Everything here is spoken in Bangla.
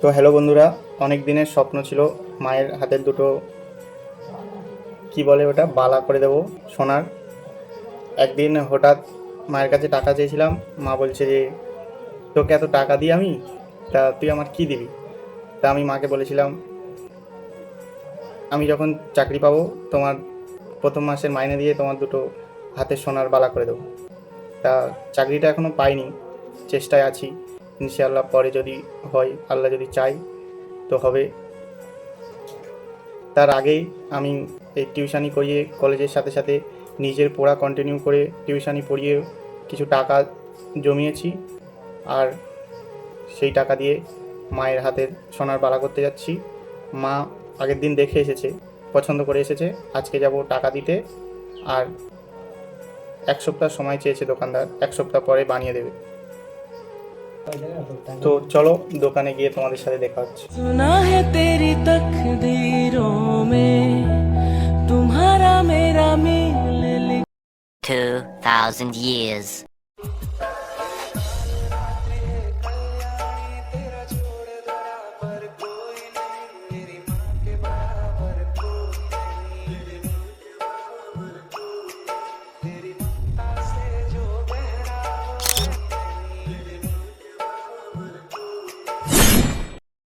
তো হ্যালো বন্ধুরা, অনেক দিনের স্বপ্ন ছিল মায়ের হাতের দুটো কি বলে ওটা বালা করে দেবো সোনার। একদিন হঠাৎ মায়ের কাছে টাকা চেয়েছিলাম। মা বলছে যে তোকে এত টাকা দিই আমি, তা তুই আমার কি দিবি? তা আমি মাকে বলেছিলাম আমি যখন চাকরি পাবো তোমার প্রথম মাসের মাইনে দিয়ে তোমার দুটো হাতের সোনার বালা করে দেবো। তা চাকরিটা এখনও পাইনি, চেষ্টায় আছি। ইনশাআল্লাহ পরে যদি হয়, আল্লাহ যদি চাই তো হবে। তার আগেই আমি এই টিউশানি করিয়ে কলেজের সাথে সাথে নিজের পড়া কন্টিনিউ করে টিউশানি পড়িয়ে কিছু টাকা জমিয়েছি। আর সেই টাকা দিয়ে মায়ের হাতের সোনার বালা করতে যাচ্ছি। মা আগের দিন দেখে এসেছে, পছন্দ করে এসেছে। আজকে যাব টাকা দিতে। আর 1 সপ্তাহ সময় চেয়েছে দোকানদার, 1 সপ্তাহ পরে বানিয়ে দেবে। তো চলো দোকানে গিয়ে তোমাদের সাথে দেখা হচ্ছে। सुना है तेरी तकदीरों में तुम्हारा मेरा मेल 2,000 years